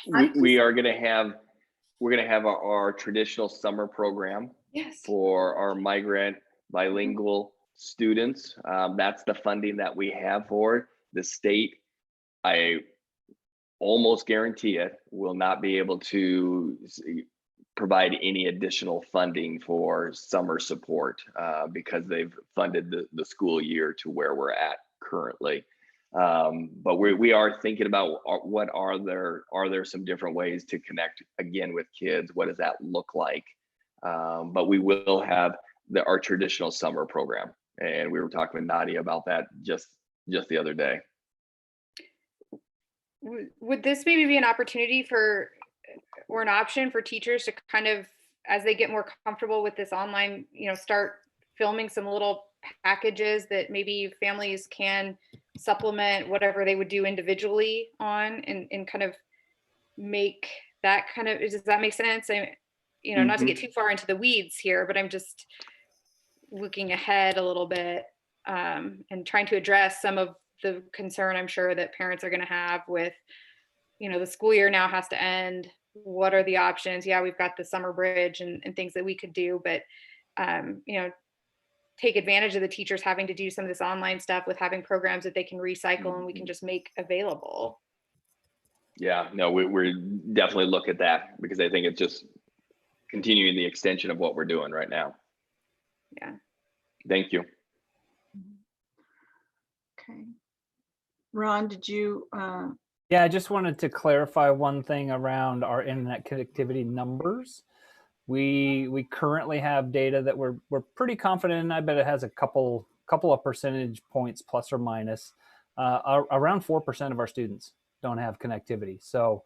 We're going to have our traditional summer program. Yes. For our migrant bilingual students. That's the funding that we have for the state. I almost guarantee it will not be able to provide any additional funding for summer support because they've funded the school year to where we're at currently. But we are thinking about are there some different ways to connect again with kids? What does that look like? But we will have our traditional summer program. And we were talking with Nadia about that just the other day. Would this maybe be an opportunity or an option for teachers to kind of, as they get more comfortable with this online, start filming some little packages that maybe families can supplement whatever they would do individually on, and kind of make that kind of, does that make sense? Not to get too far into the weeds here, but I'm just looking ahead a little bit and trying to address some of the concern I'm sure that parents are going to have with, the school year now has to end. What are the options? Yeah, we've got the summer bridge and things that we could do, but, take advantage of the teachers having to do some of this online stuff with having programs that they can recycle and we can just make available. Yeah, no, we're definitely look at that, because I think it's just continuing the extension of what we're doing right now. Yeah. Thank you. Okay. Ron, did you, Yeah, I just wanted to clarify one thing around our internet connectivity numbers. We currently have data that we're pretty confident in. I bet it has a couple of percentage points plus or minus. Around 4% of our students don't have connectivity. So,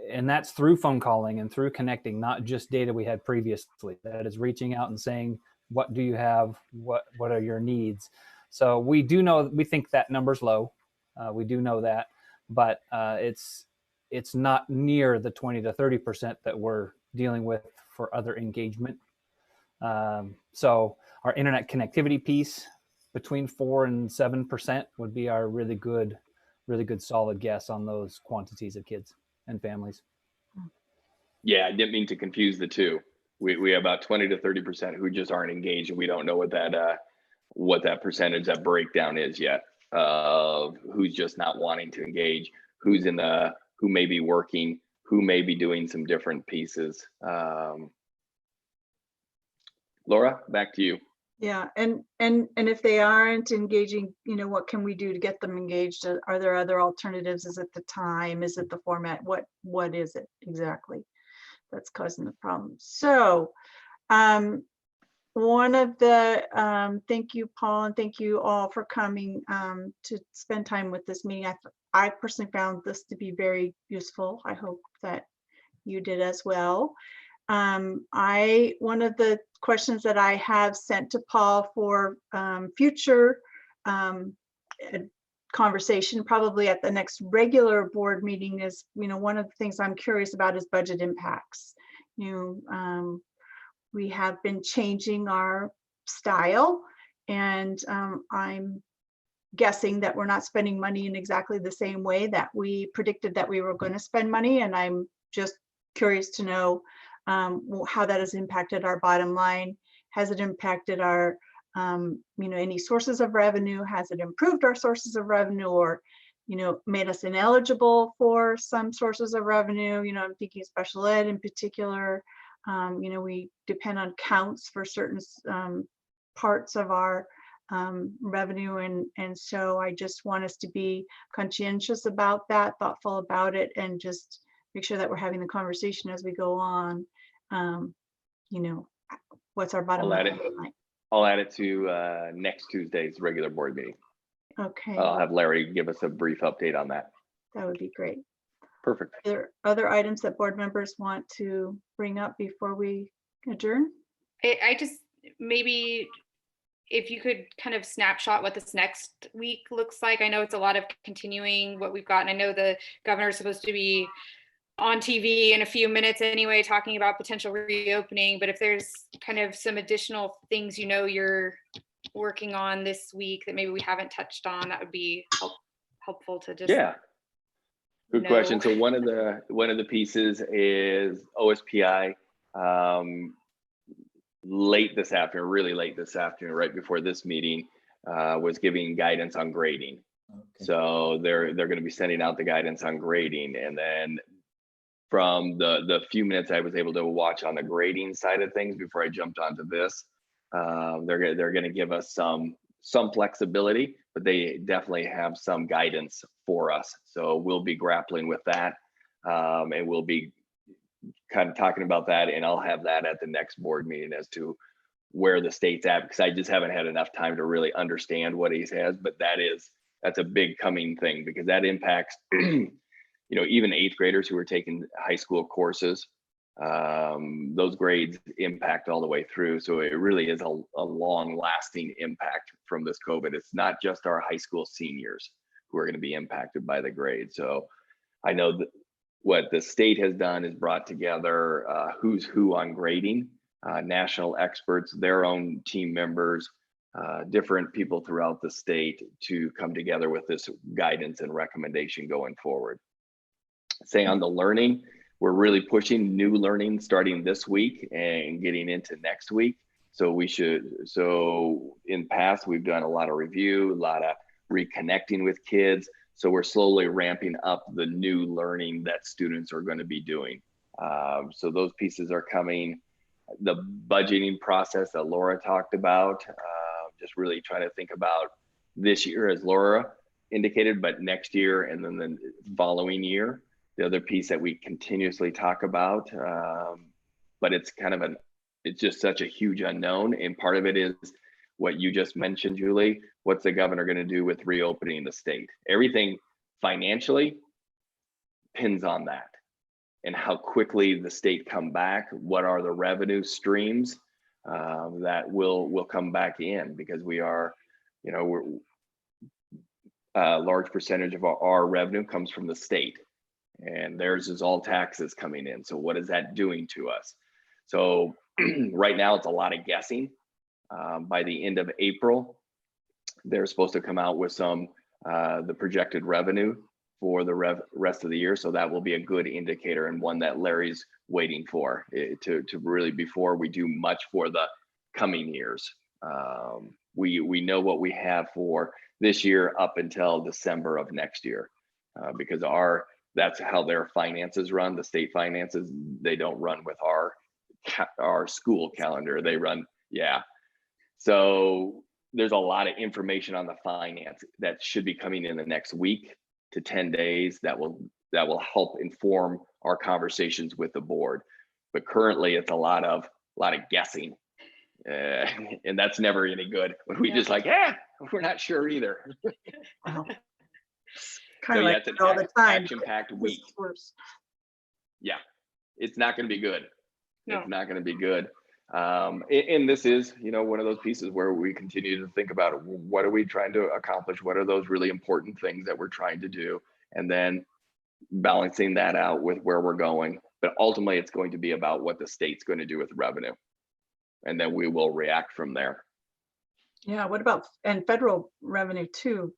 and that's through phone calling and through connecting, not just data we had previously. That is reaching out and saying, what do you have? What are your needs? So we do know, we think that number's low. We do know that, but it's not near the 20 to 30% that we're dealing with for other engagement. So our internet connectivity piece between 4 and 7% would be our really good solid guess on those quantities of kids and families. Yeah, I didn't mean to confuse the two. We have about 20 to 30% who just aren't engaged, and we don't know what that percentage, that breakdown is yet of who's just not wanting to engage, who may be working, who may be doing some different pieces. Laura, back to you. yeah, and if they aren't engaging, what can we do to get them engaged? Are there other alternatives? Is it the time? Is it the format? What is it exactly that's causing the problem? So one of the, thank you, Paul, and thank you all for coming to spend time with this meeting. I personally found this to be very useful. I hope that you did as well. One of the questions that I have sent to Paul for future conversation, probably at the next regular board meeting, is, one of the things I'm curious about is budget impacts. We have been changing our style, and I'm guessing that we're not spending money in exactly the same way that we predicted that we were going to spend money. And I'm just curious to know how that has impacted our bottom line. Has it impacted our, any sources of revenue? Has it improved our sources of revenue, or, made us ineligible for some sources of revenue? I'm thinking special ed in particular. We depend on counts for certain parts of our revenue, and so I just want us to be conscientious about that, thoughtful about it, and just make sure that we're having the conversation as we go on. What's our bottom line? I'll add it to next Tuesday's regular board meeting. Okay. I'll have Larry give us a brief update on that. That would be great. Perfect. Are there other items that board members want to bring up before we adjourn? I just, maybe if you could kind of snapshot what this next week looks like. I know it's a lot of continuing what we've got, and I know the governor is supposed to be on TV in a few minutes anyway, talking about potential reopening, but if there's kind of some additional things you're working on this week that maybe we haven't touched on, that would be helpful to just Good question. So one of the pieces is OSPI. Really late this afternoon, right before this meeting, was giving guidance on grading. Okay. So they're going to be sending out the guidance on grading, and then from the few minutes I was able to watch on the grading side of things before I jumped onto this, they're going to give us some flexibility, but they definitely have some guidance for us. So we'll be grappling with that, and we'll be kind of talking about that, and I'll have that at the next board meeting as to where the state's at, because I just haven't had enough time to really understand what he says. But that's a big coming thing, because that impacts even 8th graders who are taking high school courses. Those grades impact all the way through. So it really is a long lasting impact from this COVID. It's not just our high school seniors who are going to be impacted by the grade. So I know that what the state has done is brought together who's who on grading, national experts, their own team members, different people throughout the state to come together with this guidance and recommendation going forward. Say on the learning, we're really pushing new learning starting this week and getting into next week. So in past, we've done a lot of review, a lot of reconnecting with kids. So we're slowly ramping up the new learning that students are going to be doing. So those pieces are coming. The budgeting process that Laura talked about, just really trying to think about this year, as Laura indicated, but next year and then the following year. The other piece that we continuously talk about, but it's kind of it's just such a huge unknown. And part of it is what you just mentioned, Julie. What's the governor going to do with reopening the state? Everything financially pins on that, and how quickly the state come back. What are the revenue streams that will come back in? Because we are, we're a large percentage of our revenue comes from the state, and theirs is all taxes coming in. So what is that doing to us? So right now it's a lot of guessing. By the end of April, they're supposed to come out with some the projected revenue for the rest of the year. So that will be a good indicator, and one that Larry's waiting for to really, before we do much for the coming years. We know what we have for this year up until December of next year, because that's how their finances run. The state finances, they don't run with our school calendar. They run, yeah. So there's a lot of information on the finance that should be coming in the next week to 10 days that will help inform our conversations with the board. But currently it's a lot of guessing, and that's never any good. When we just like, we're not sure either. Wow. So Kind of like all the time. Action-packed week. Yeah, it's not going to be good. No. It's not going to be good. And this is, one of those pieces where we continue to think about what are we trying to accomplish? What are those really important things that we're trying to do? And then balancing that out with where we're going. But ultimately, it's going to be about what the state's going to do with revenue. And then we will react from there. Yeah. What about, and federal revenue too,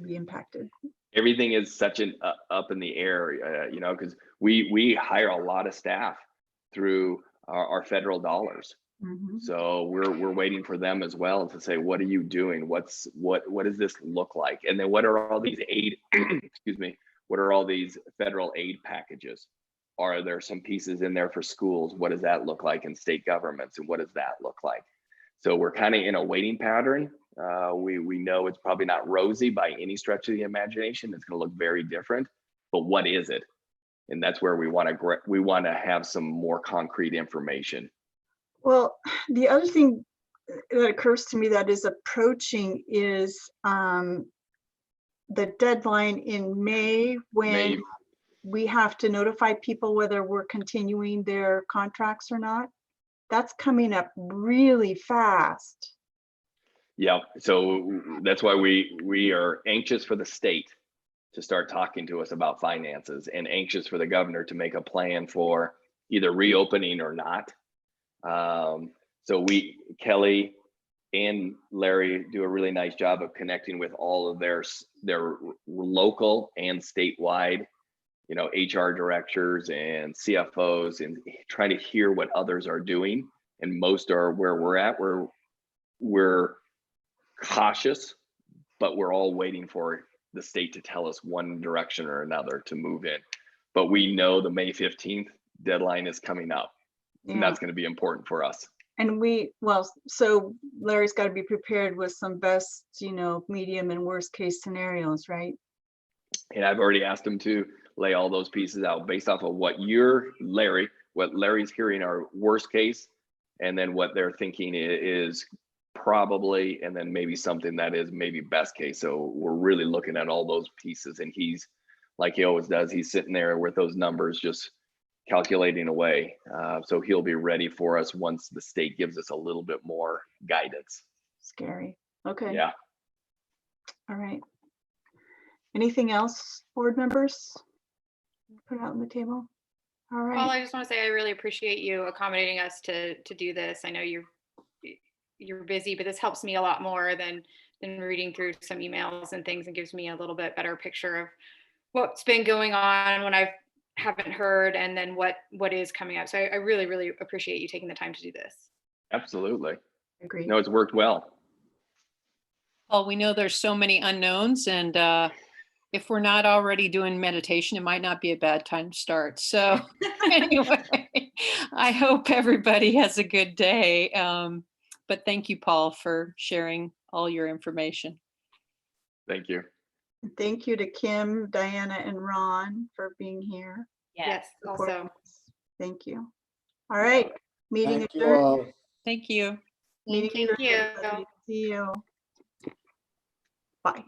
be impacted? Everything is such an up in the air, because we hire a lot of staff through our federal dollars. Mm-hmm. So we're waiting for them as well to say, what are you doing? What does this look like? And then what are all these aid, excuse me, what are all these federal aid packages? Are there some pieces in there for schools? What does that look like in state governments? And what does that look like? So we're kind of in a waiting pattern. We know it's probably not rosy by any stretch of the imagination. It's going to look very different, but what is it? And that's where we want to have some more concrete information. Well, the other thing that occurs to me that is approaching is the deadline in May when we have to notify people whether we're continuing their contracts or not. That's coming up really fast. Yeah, so that's why we are anxious for the state to start talking to us about finances, and anxious for the governor to make a plan for either reopening or not. So Kelly and Larry do a really nice job of connecting with all of their local and statewide, HR directors and CFOs, and trying to hear what others are doing. And most are where we're at. We're cautious, but we're all waiting for the state to tell us one direction or another to move in. But we know the May 15th deadline is coming up, and that's going to be important for us. And so Larry's got to be prepared with some best, medium and worst case scenarios, right? And I've already asked him to lay all those pieces out based off of what Larry's hearing are worst case, and then what they're thinking is probably, and then maybe something that is maybe best case. So we're really looking at all those pieces, and he's, like he always does, he's sitting there with those numbers just calculating away. So he'll be ready for us once the state gives us a little bit more guidance. Scary. Okay. Yeah. All right. Anything else, board members? Put it out on the table. All right. Well, I just want to say I really appreciate you accommodating us to do this. I know you're busy, but this helps me a lot more than reading through some emails and things, and gives me a little bit better picture of what's been going on when I haven't heard, and then what is coming up. So I really, really appreciate you taking the time to do this. Absolutely. Agreed. No, it's worked well. Well, we know there's so many unknowns, and if we're not already doing meditation, it might not be a bad time to start. So anyway, I hope everybody has a good day. but thank you, Paul, for sharing all your information. Thank you. Thank you to Kim, Diana, and Ron for being here. Yes, also. Thank you. All right, meeting Thank you adjourned. all. Thank you. Meeting Thank adjourned, you. everybody. See you. Bye.